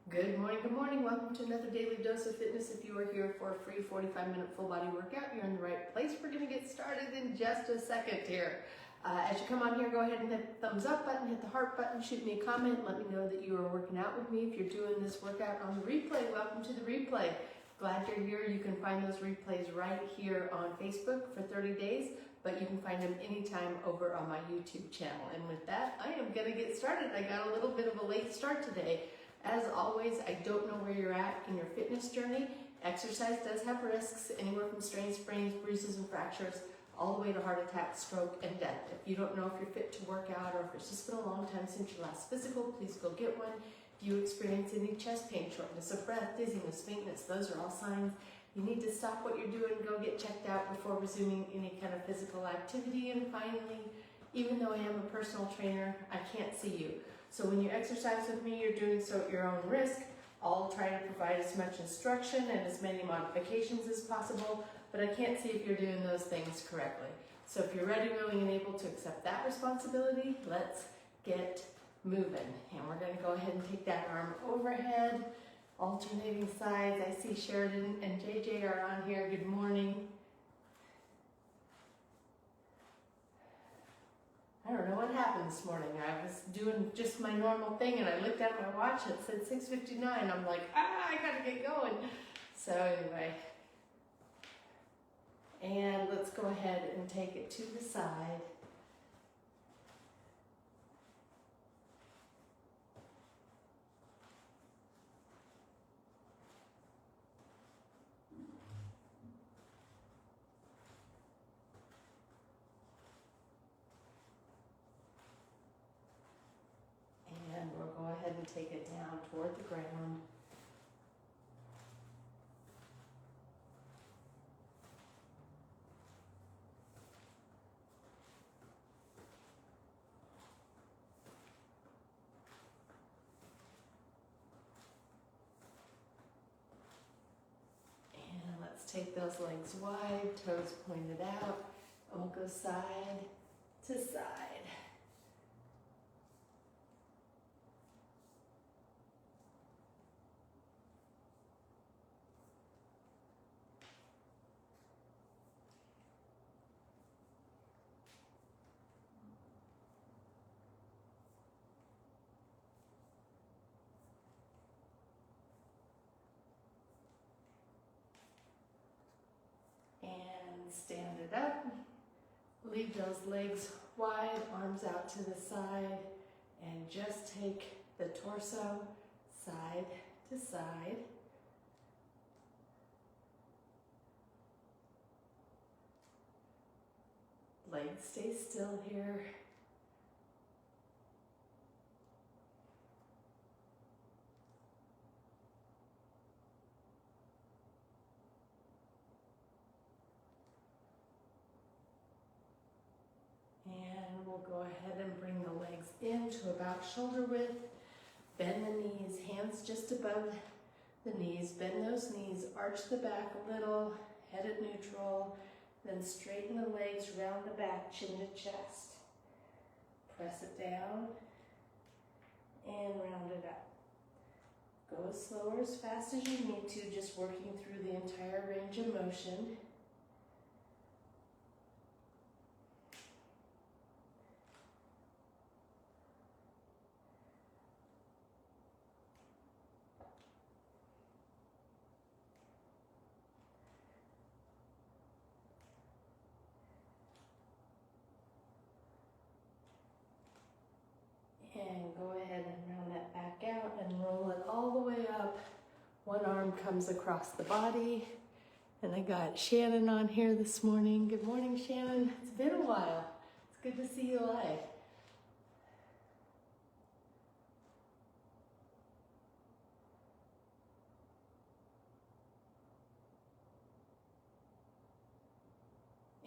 Good morning. Welcome to another daily dose of fitness. If you are here for a free 45-minute full body workout, you're in the right place. We're going to get started in just a second here. As you come on here, go ahead and hit the thumbs up button, hit the heart button, shoot me a comment, let me know that you are working out with me. If you're doing this workout on the replay, welcome to the replay. Glad you're here. You can find those replays right here on Facebook for 30 days, but you can find them anytime over on my YouTube channel. And with that, I am going to get started. I got a little bit of a late start today. As always, I don't know where you're at in your fitness journey. Exercise does have risks, anywhere from strains, sprains, bruises, and fractures, all the way to heart attack, stroke, and death. If you don't know if you're fit to work out or if it's just been a long time since your last physical, please go get one. If you experience any chest pain, shortness of breath, dizziness, faintness, those are all signs you need to stop what you're doing, go get checked out before resuming any kind of physical activity. And finally, even though I am a personal trainer, I can't see you. So when you exercise with me, you're doing so at your own risk. I'll try to provide as much instruction and as many modifications as possible, but I can't see if you're doing those things correctly. So if you're ready, willing, and able to accept that responsibility, let's get moving. And we're gonna go ahead and take that arm overhead, alternating sides. I see Sheridan and JJ are on here. Good morning. I don't know what happened this morning. I was doing just my normal thing and I looked at my watch and it said 6:59. I'm like, I gotta get going. So anyway, and let's go ahead and take it to the side. And we'll go ahead and take it down toward the ground. And let's take those legs wide, toes pointed out, and we'll go side to side. And stand it up. Leave those legs wide, arms out to the side, and just take the torso side to side. Legs stay still here. And we'll go ahead and bring the legs into about shoulder width. Bend the knees, hands just above the knees. Bend those knees, arch the back a little, head at neutral. Then straighten the legs, round the back, chin to chest. Press it down and round it up. Go as slow or as fast as you need to, just working through the entire range of motion. And go ahead and round that back out and roll it all the way up. One arm comes across the body. And I got Shannon on here this morning. Good morning, Shannon. It's been a while. It's good to see you live.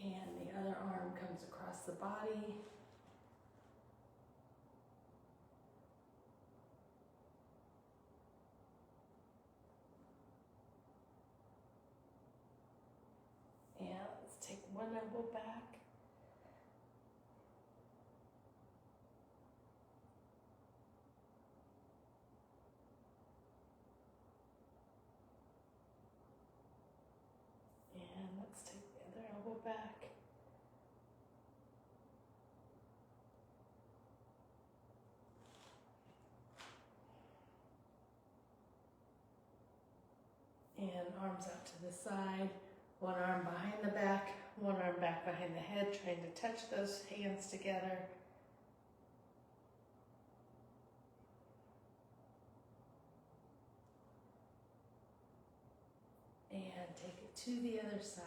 And the other arm comes across the body. Take one elbow back. And arms out to the side, one arm behind the back, one arm back behind the head, trying to touch those hands together. And take it to the other side.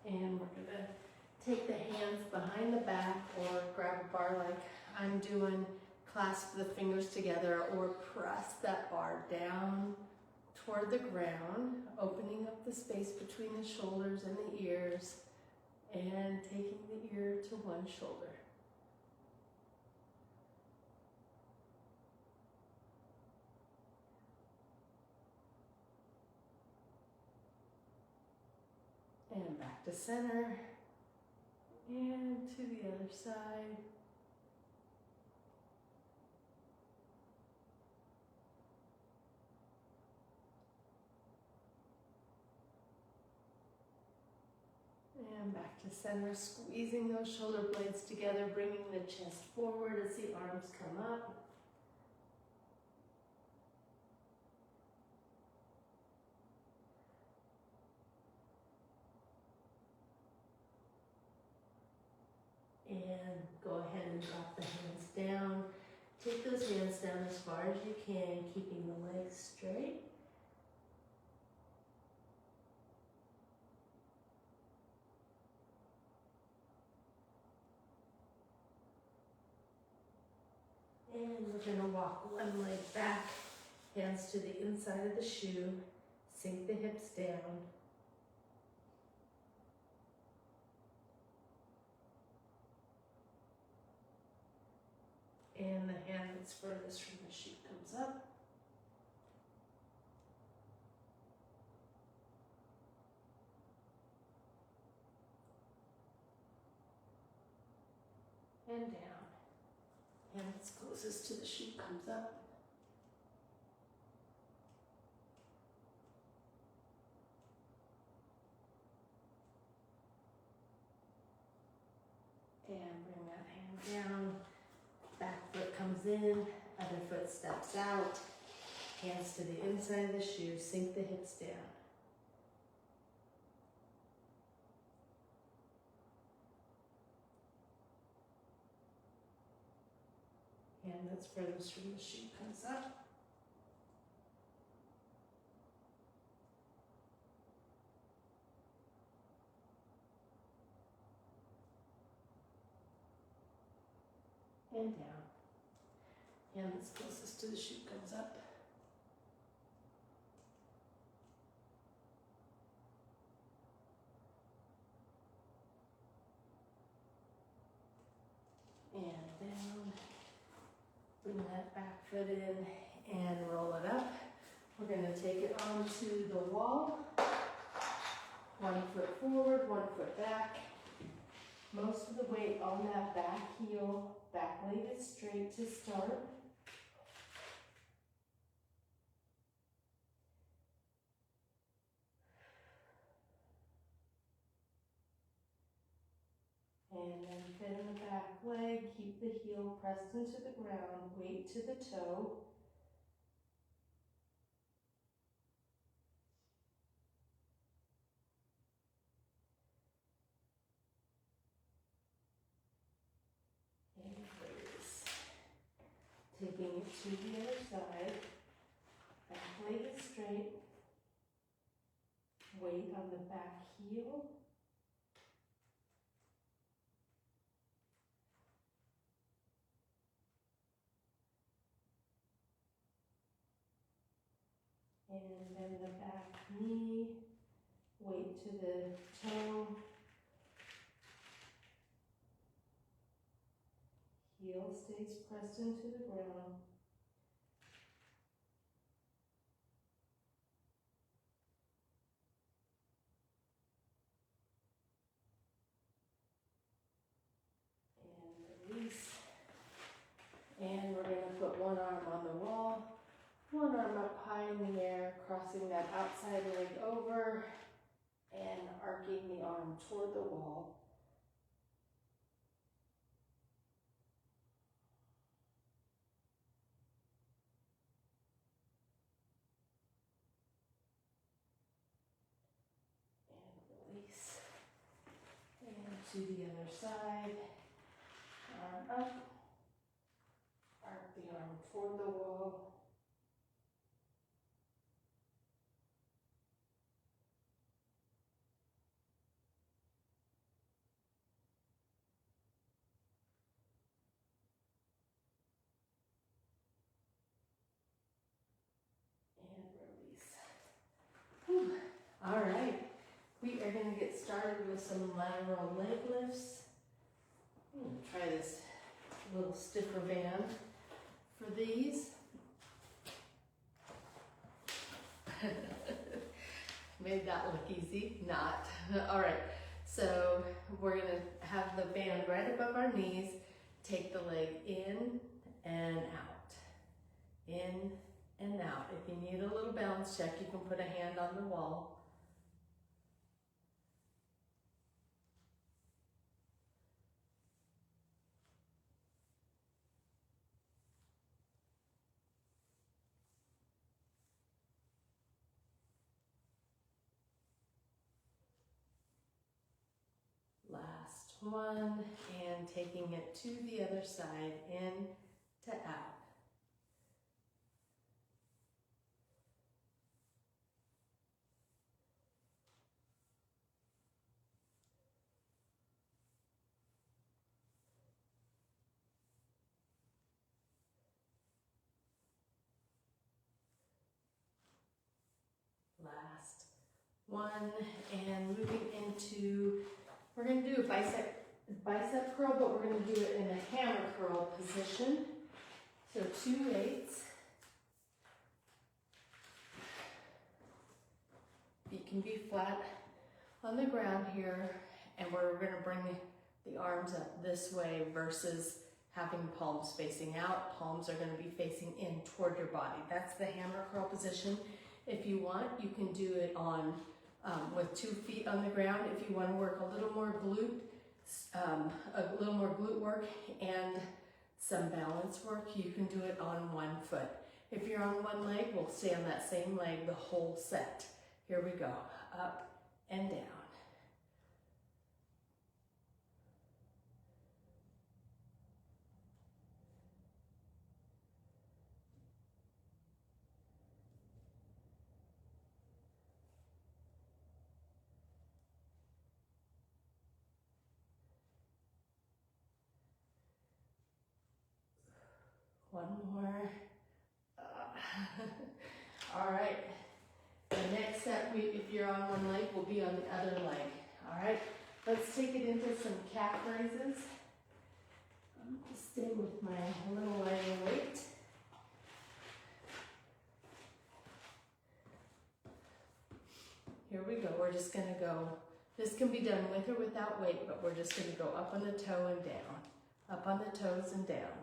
And we're gonna take the hands behind the back or grab a bar like I'm doing, clasp the fingers together or press that bar down toward the ground, opening up the space between the shoulders and the ears and taking the ear to one shoulder. And back to center and to the other side. And back to center, squeezing those shoulder blades together, bringing the chest forward as the arms come up. And go ahead and drop the hands down. Take those hands down as far as you can, keeping the legs straight. And we're going to walk one leg back, hands to the inside of the shoe, sink the hips down. And the hand that's furthest from the shoe comes up. And down. Hand that's closest to the shoe comes up. And bring that hand down. Back foot comes in, other foot steps out. Hands to the inside of the shoe, sink the hips down. Hand that's furthest from the shoe comes up. And down. Hand that's closest to the shoe comes up. And down. Bring that back foot in and roll it up. We're going to take it onto the wall. One foot forward, one foot back. Most of the weight on that back heel. Back leg is straight to start. And then bend the back leg, keep the heel pressed into the ground, weight to the toe. And release. Taking it to the other side. Back leg is straight. Weight on the back heel. And then the back knee, weight to the toe. Heel stays pressed into the ground. And release. And we're going to put one arm on the wall, one arm up high high in the air, crossing that outside leg over and arcing the arm toward the wall. And release. And to the other side. Arm up. Arc the arm toward the wall. And release. Whew. All right. We are going to get started with some lateral leg lifts. I'm going to try this little stiffer band for these. Made that look easy, not. All right, so we're gonna have the band right above our knees, take the leg in and out, in and out. If you need a little balance check, you can put a hand on the wall. Last one, and taking it to the other side, in to out. Last one, and moving into, we're going to do a bicep curl, but we're going to do it in a hammer curl position. So 2 weights. Feet can be flat on the ground here, and we're going to bring the arms up this way versus having palms facing out. Palms are going to be facing in toward your body. That's the hammer curl position. If you want, you can do it on with 2 feet on the ground. If you want to work a little more glute work and some balance work, you can do it on 1 foot. If you're on one leg, we'll stay on that same leg the whole set. Here we go, up and down. One more. All right. The next step, if you're on one leg, will be on the other leg. All right. Let's take it into some calf raises. I'm going to stay with my little lighter weight. Here we go. We're just going to go. This can be done with or without weight, but we're just going to go up on the toe and down. Up on the toes and down.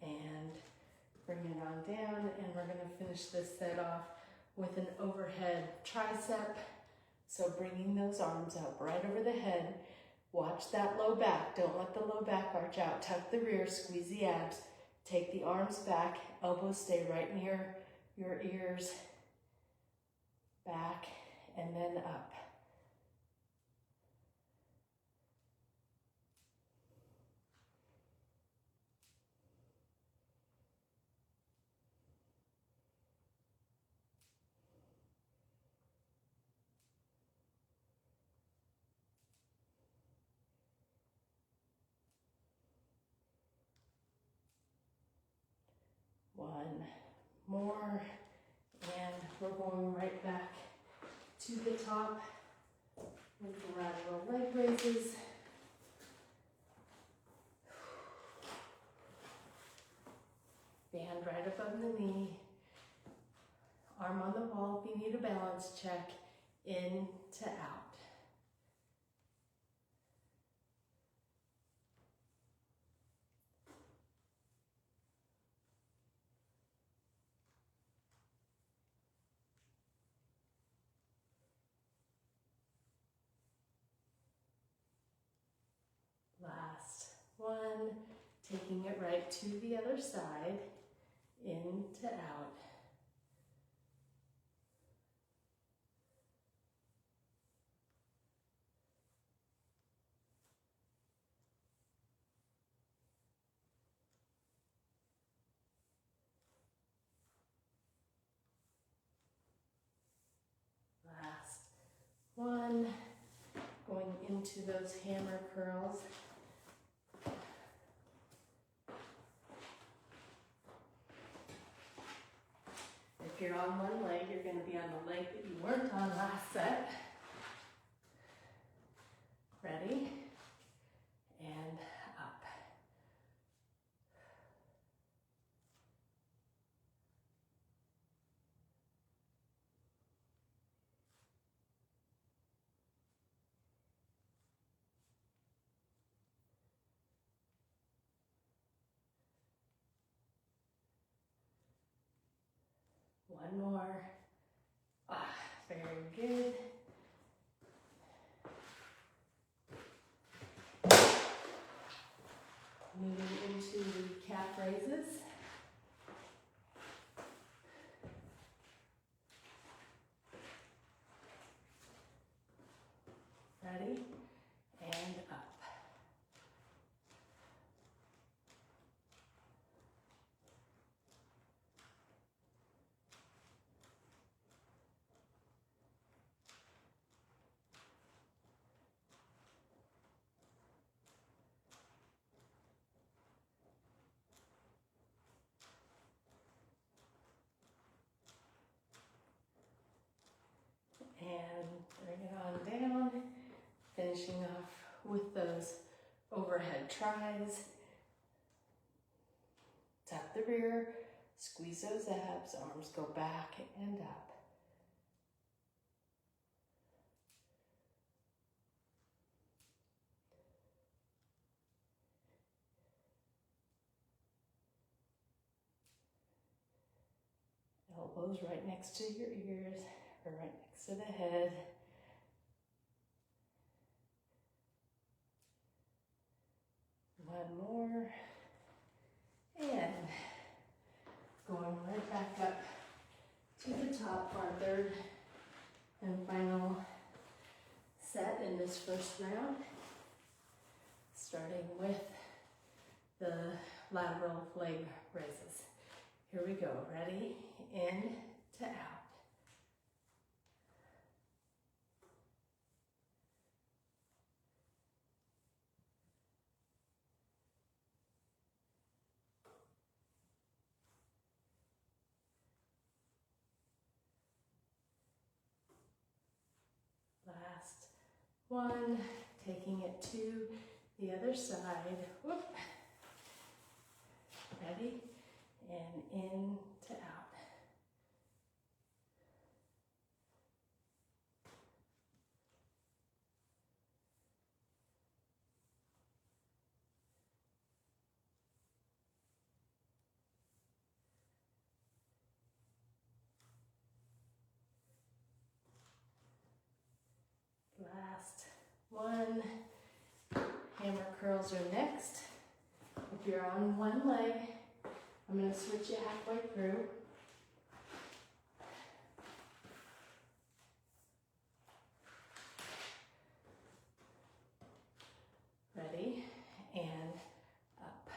And bring it on down, and we're going to finish this set off with an overhead tricep. So bringing those arms up right over the head. Watch that low back. Don't let the low back arch out. Tuck the rear, squeeze the abs. Take the arms back. Elbows stay right near your ears. Back and then up. One more, and we're going right back to the top with the lateral leg raises. Band right above the knee. Arm on the wall if you need a balance check. In to out. Last one, taking it right to the other side, in to out. Last one, going into those hammer curls. If you're on one leg, you're going to be on the leg that you weren't on last set. Ready? And up. One more. Very good. Moving into the calf raises. Ready? And up. And bring it on down, finishing off with those overhead tries. Tap the rear, squeeze those abs, arms go back and up. Elbows right next to your ears, or right next to the head. One more. And going right back up to the top for our third and final set in this first round. Starting with the lateral leg raises. Here we go. Ready? In to out. Last one, taking it to the other side. Whoop. Ready? And in to out. Last one. Hammer curls are next. If you're on one leg, I'm going to switch you halfway through. Ready? And up.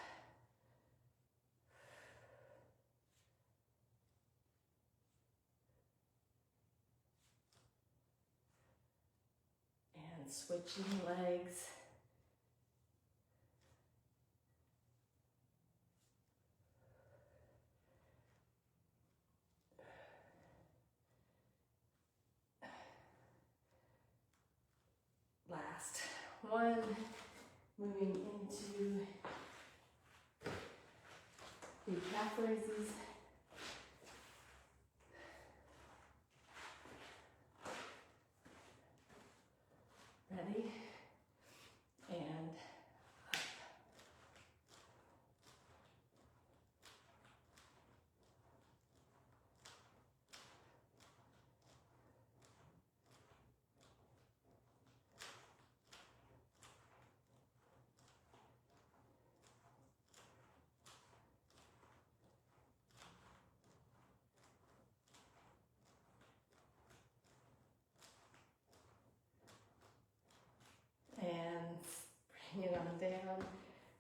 And switching legs. one, moving into the calf raises. Ready? And up. And bring it on down.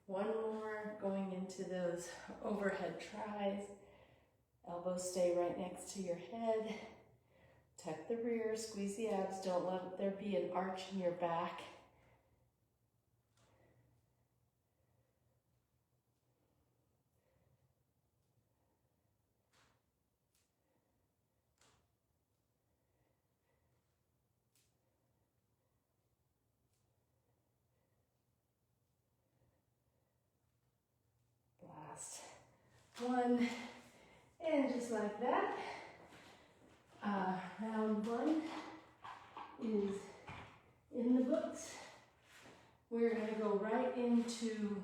One more, going into those overhead tries. Elbows stay right next to your head. Tuck the rear, squeeze the abs. Don't let there be an arch in your back. Last one, and just like that, round one is in the books. We're going to go right into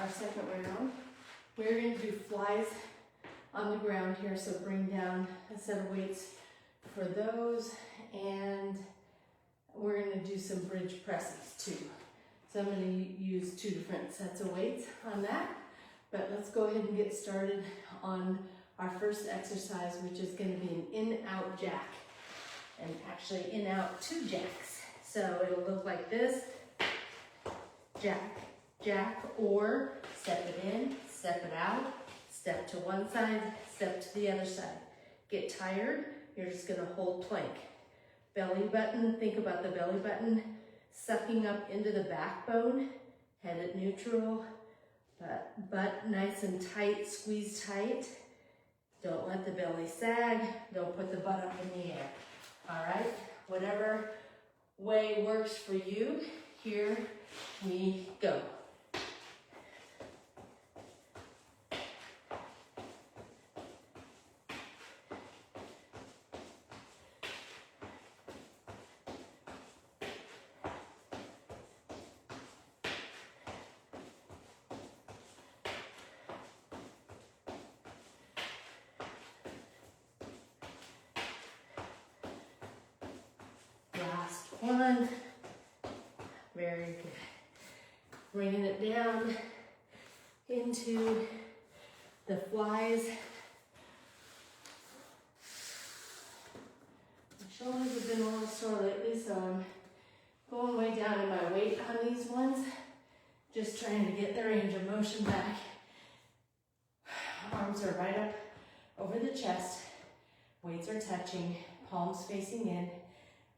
our second round. We're going to do flies on the ground here, so bring down a set of weights for those, and we're going to do some bridge presses too. So I'm going to use 2 different sets of weights on that, but let's go ahead and get started on our first exercise, which is going to be an in-out jack, and actually in-out 2 jacks. So it'll look like this: jack, jack, or step it in, step it out, step to one side, step to the other side. Get tired, you're just going to hold plank. Belly button, think about the belly button sucking up into the backbone, head at neutral, butt nice and tight, squeeze tight. Don't let the belly sag, don't put the butt up in the air. All right, whatever way works for you, here we go. Last one. Very good. Bringing it down into the flies. My shoulders have been a little sore lately, so I'm going way down in my weight on these ones. Just trying to get the range of motion back. Arms are right up over the chest. Weights are touching, palms facing in.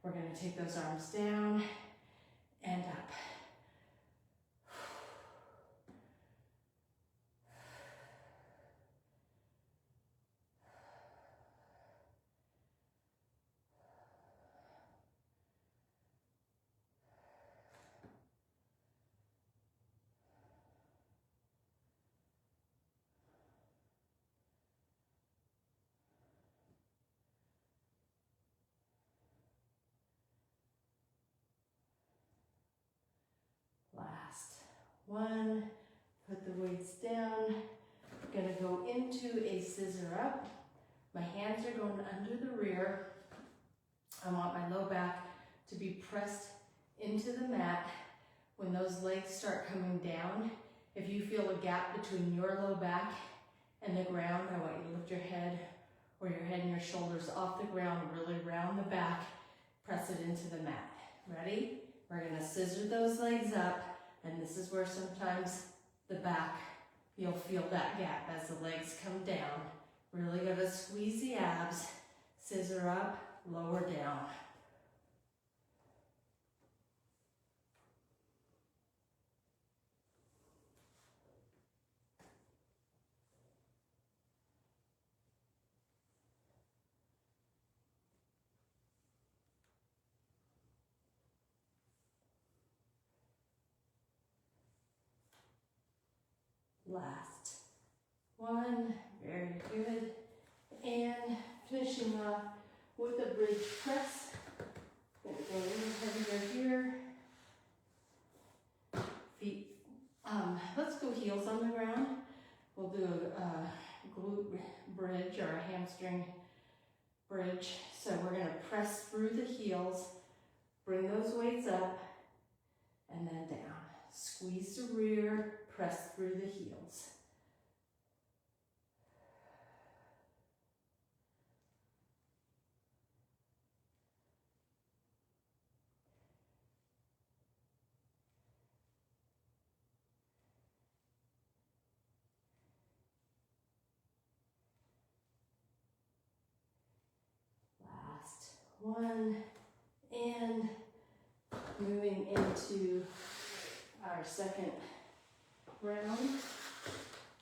We're going to take those arms down and up. Last one, put the weights down. Gonna go into a scissor up. My hands are going under the rear. I want my low back to be pressed into the mat. When those legs start coming down, if you feel a gap between your low back and the ground, I want you to lift your head or your head and your shoulders off the ground, really round the back, press it into the mat. Ready? We're gonna scissor those legs up, and this is where sometimes the back, you'll feel that gap as the legs come down. Really gotta squeeze the abs, scissor up, lower down. Last one, very good. And finishing off with a bridge press. Gonna go a little heavier here. Feet, let's go heels on the ground. We'll do a glute bridge or a hamstring bridge. So we're gonna press through the heels, bring those weights up, and then down. Squeeze the rear, press through the heels. Last one, and moving into our second round,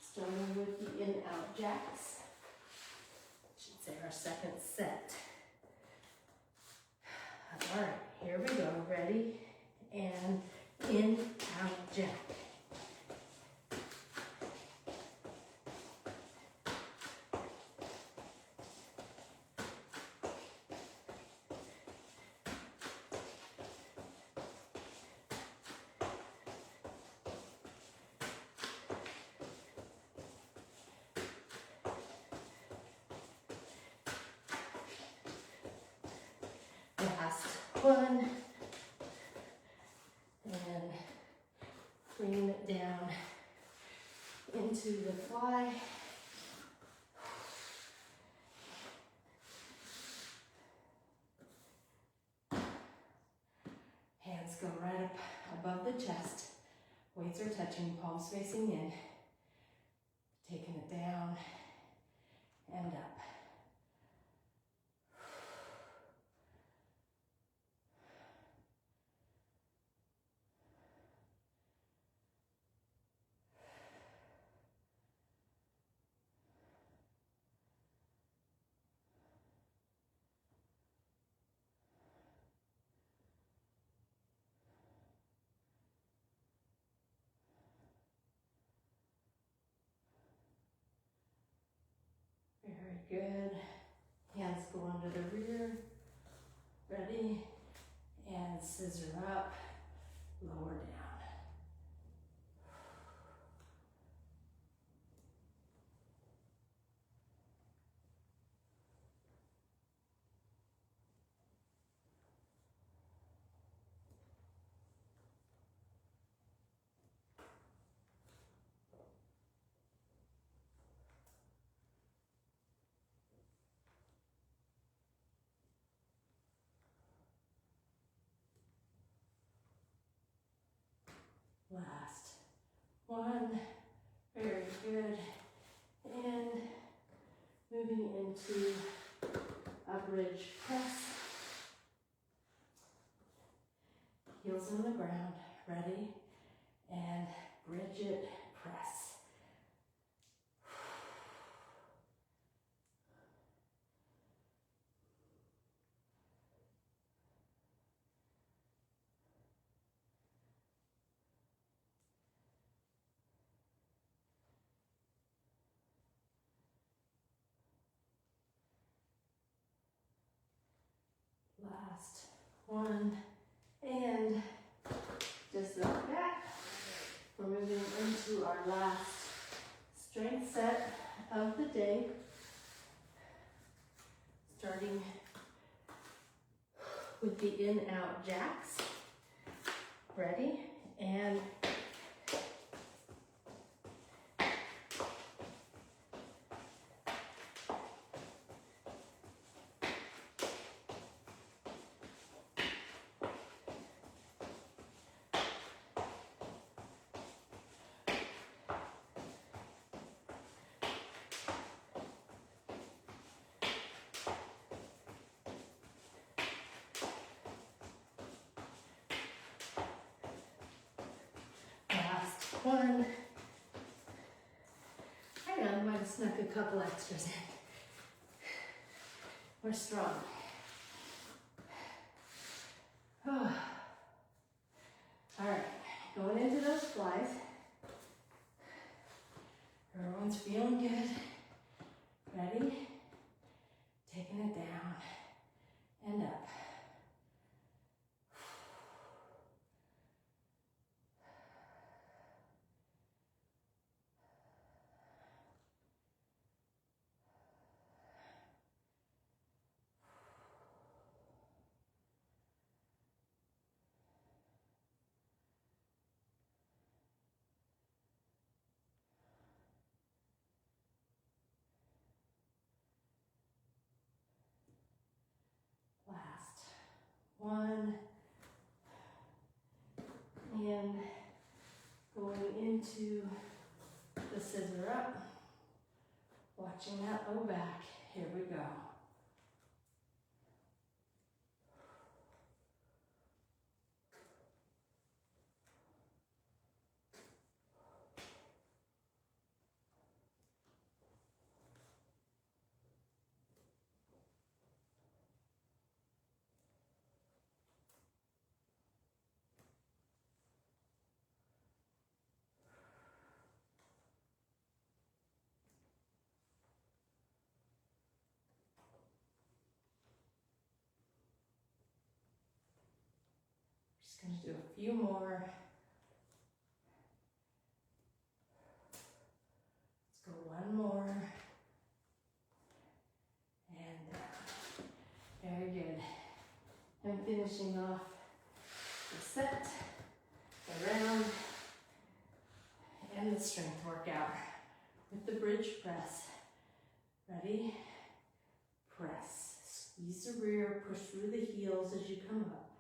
starting with the in-out jacks. Should say our second set. All right, here we go. Ready? And in-out jack. Last one, and bring it down into the fly. Hands go right up above the chest. Weights are touching, palms facing in. Taking it down and up. Very good. Hands go under the rear. Ready? And scissor up, lower down. Last one, very good. And moving into a bridge press. Heels on the ground, ready? And bridge it, press. Last one, and just like that, we're moving into our last strength set of the day, starting with the in-out jacks. Ready? And one. I know, I might have snuck a couple extras in. We're strong. Oh. All right, going into those flies. and going into the scissor up, watching that low back. Here we go. Just going to do a few more. Let's go one more. And very good. And finishing off the set, the round, and the strength workout with the bridge press. Ready? Press. Squeeze the rear, push through the heels as you come up.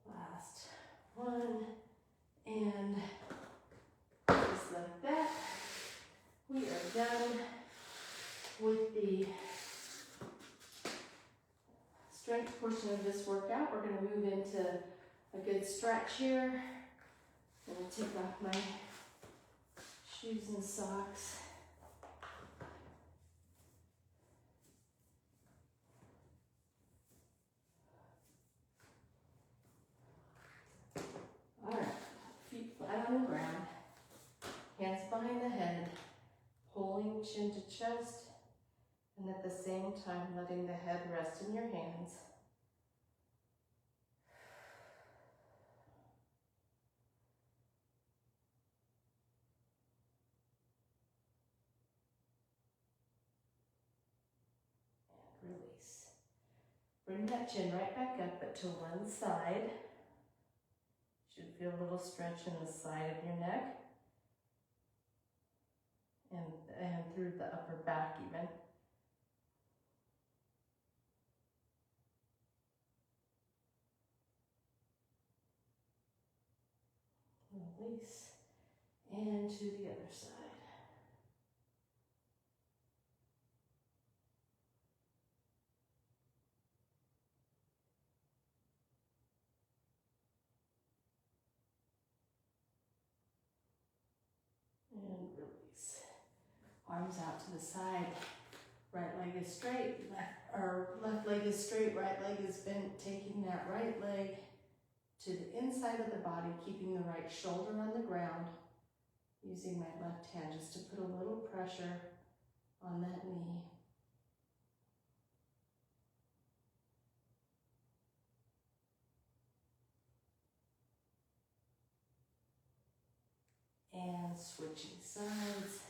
Last one, and just like that, we are done with the strength portion of this workout. We're going to move into a good stretch here. I'm going to take off my shoes and socks. Alright, feet flat on the ground, hands behind the head, pulling chin to chest, and at the same time letting the head rest in your hands. And release. Bring that chin right back up, but to one side. Should feel a little stretch in the side of your neck and through the upper back even. Release, and to the other side. And release. Arms out to the side. Right leg is straight, left leg is straight, right leg is bent, taking that right leg to the inside of the body, keeping the right shoulder on the ground, using my left hand just to put a little pressure on that knee. And switching sides.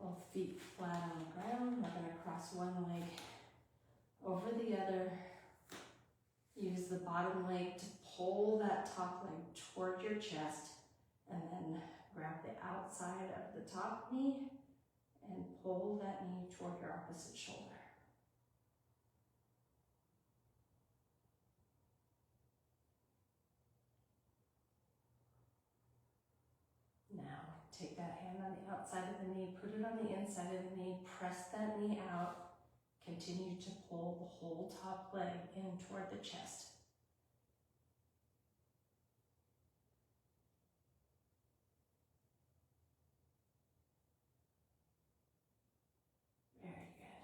Both feet flat on the ground. We're going to cross one leg over the other. Use the bottom leg to pull that top leg toward your chest, and then grab the outside of the top knee and pull that knee toward your opposite shoulder. Now, take that hand on the outside of the knee, put it on the inside of the knee, press that knee out, continue to pull the whole top leg in toward the chest. Very good.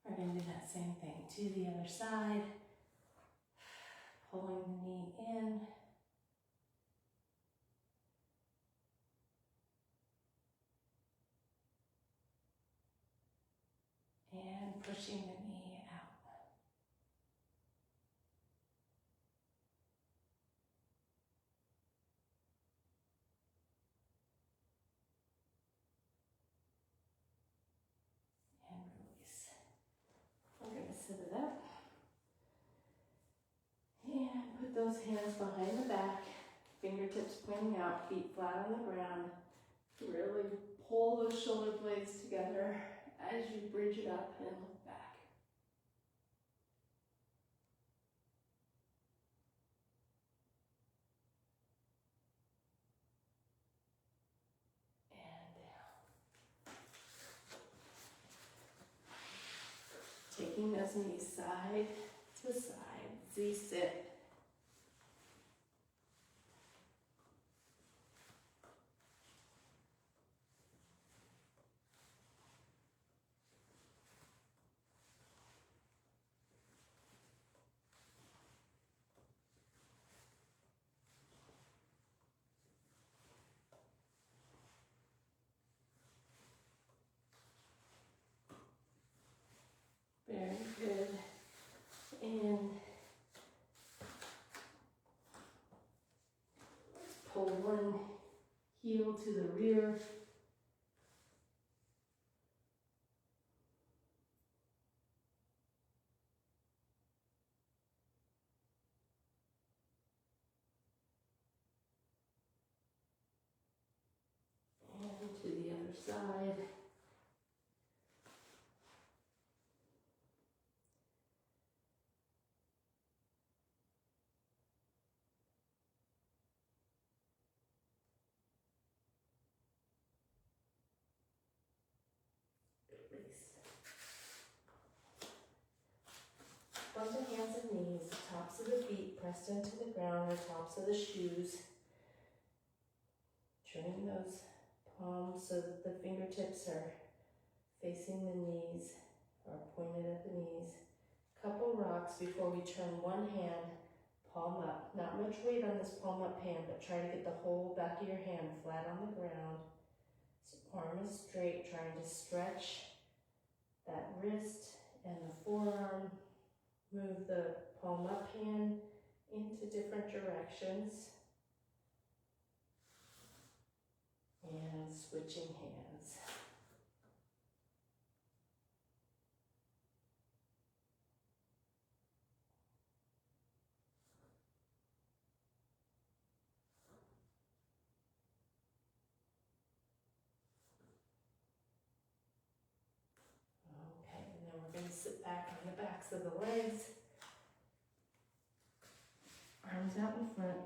We're going to do that same thing to the other side, pulling the knee in. pushing the knee out. And release. We're going to sit it up. And put those hands behind the back, fingertips pointing out, feet flat on the ground. Really pull those shoulder blades together as you bridge it up and look back. And down. Taking those knees side to side, Z-sit. Very good. And pull one heel to the rear. And to the other side. Release. From the hands and knees, tops of the feet pressed into the ground, or tops of the shoes. Turning those palms so that the fingertips are facing the knees or pointed at the knees. Couple rocks before we turn one hand, palm up. Not much weight on this palm up hand, but try to get the whole back of your hand flat on the ground. So arm is straight, trying to stretch that wrist and the forearm. Move the palm up hand into different directions. And switching hands. Okay, and then we're going to sit back on the backs of the legs. Arms out in front.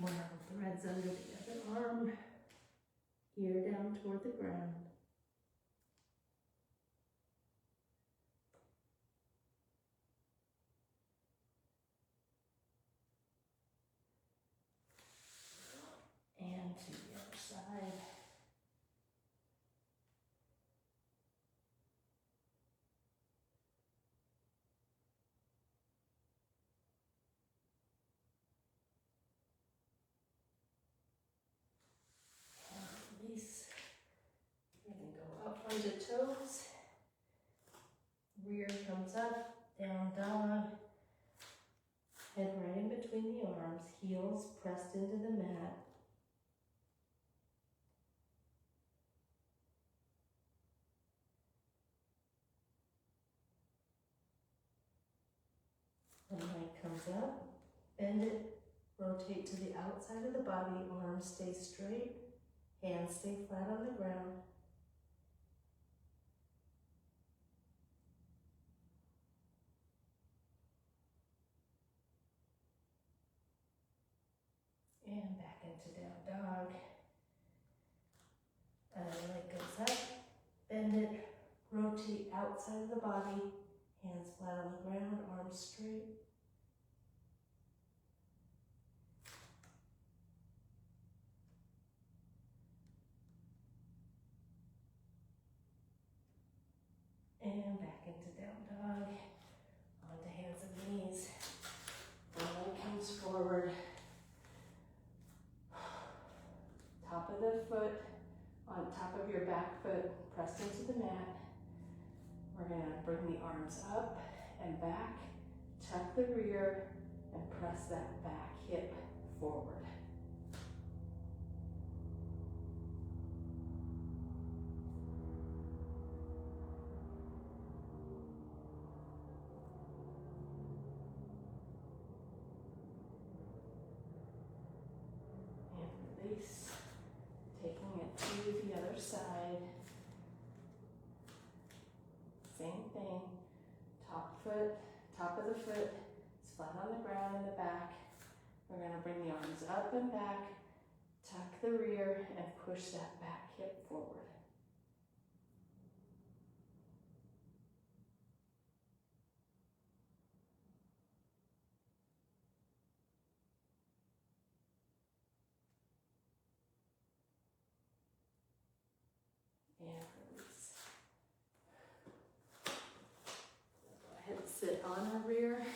One arm threads under the other arm, ear down toward the ground. And to the other side. And release. We're going to go up onto toes. Rear comes up, down dog. Head right in between the arms, heels pressed into the mat. When the leg comes up, bend it, rotate to the outside of the body, arms stay straight, hands stay flat on the ground. And back into down dog. Leg goes up, bend it, rotate outside of the body, hands flat on the ground, arms straight. And back into down dog, onto hands and knees. pressed into the mat. We're going to bring the arms up and back, tuck the rear, and press that back hip forward. And release, taking it to the other side. Same thing, top of the foot is flat on the ground in the back. We're going to bring the arms up and back, tuck the rear, and push that back hip forward. And release. Go ahead and sit on our rear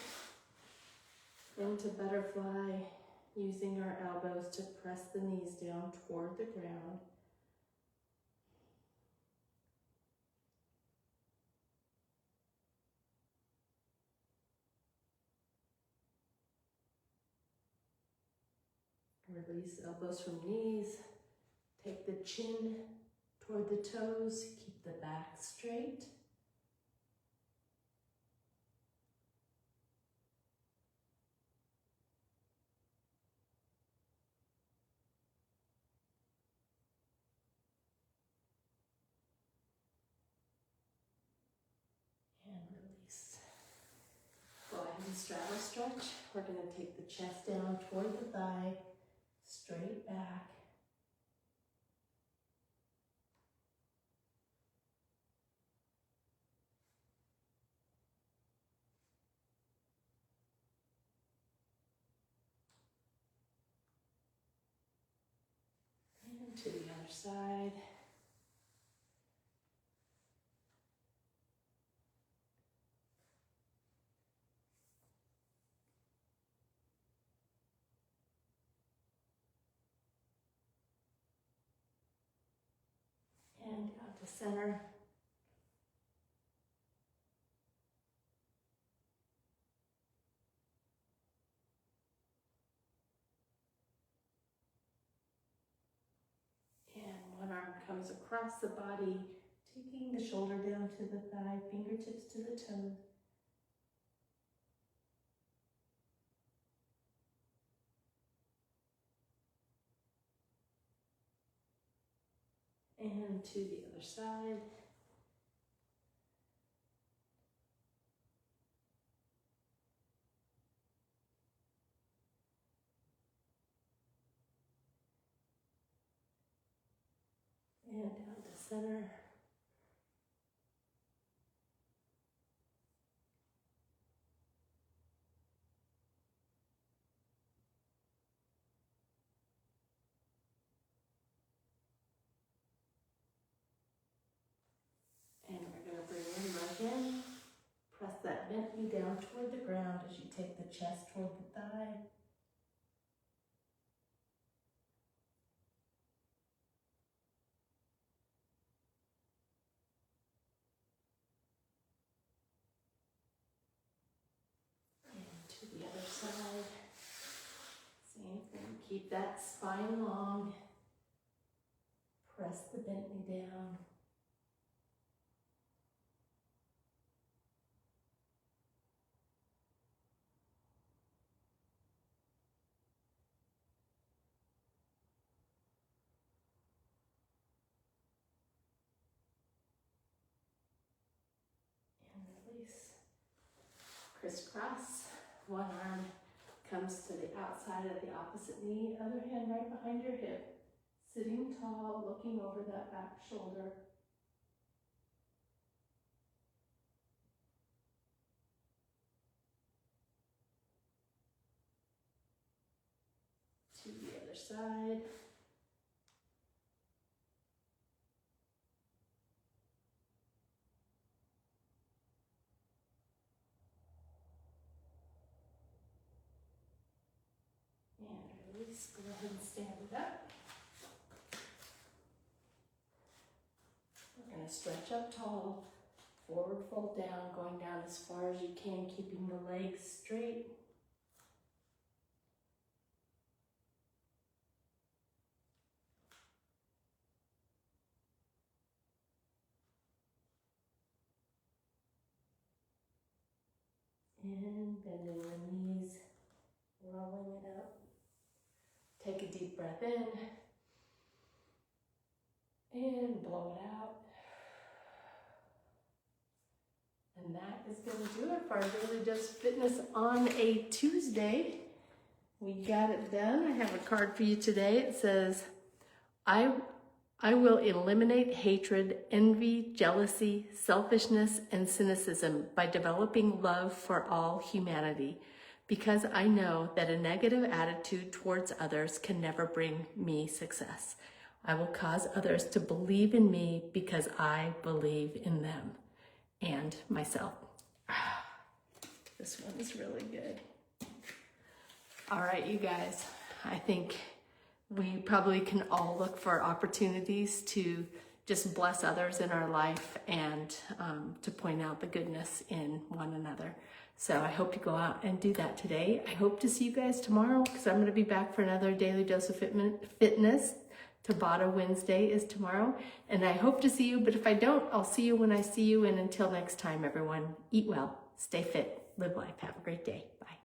into butterfly, using our elbows to press the knees down toward the ground. Release elbows from knees. Take the chin toward the toes. Keep the back straight. And release. Go ahead and straddle stretch. We're going to take the chest down toward the thigh, straight back. And to the other side. And out to center. And one arm comes across the body, taking the shoulder down to the thigh, fingertips to the toes. And to the other side. And down to center. And we're going to bring in right in. Press that bent knee down toward the ground as you take the chest toward the thigh. And to the other side. Same thing. Keep that spine long. Press the bent knee down. Release. Crisscross. One arm comes to the outside of the opposite knee, other hand right behind your hip. Sitting tall, looking over that back shoulder. To the other side. And release. Go ahead and stand it up. We're going gonna stretch up tall, forward fold down, going down as far as you can, keeping the legs straight. And bending the knees, rolling it up. Take a deep breath in and blow it out. And that is going to do it for our Daily Dose Fitness on a Tuesday. We got it done. I have a card for you today. It says, I will eliminate hatred, envy, jealousy, selfishness, and cynicism by developing love for all humanity, because I know that a negative attitude towards others can never bring me success. I will cause others to believe in me because I believe in them and myself. This one is really good. All right, you guys, I think we probably can all look for opportunities to just bless others in our life and to point out the goodness in one another. So I hope you go out and do that today. I hope to see you guys tomorrow because I'm going to be back for another Daily Dose of Fitness. Tabata Wednesday is tomorrow, and I hope to see you, but if I don't, I'll see you when I see you, and until next time, everyone, eat well, stay fit, live life, have a great day. Bye.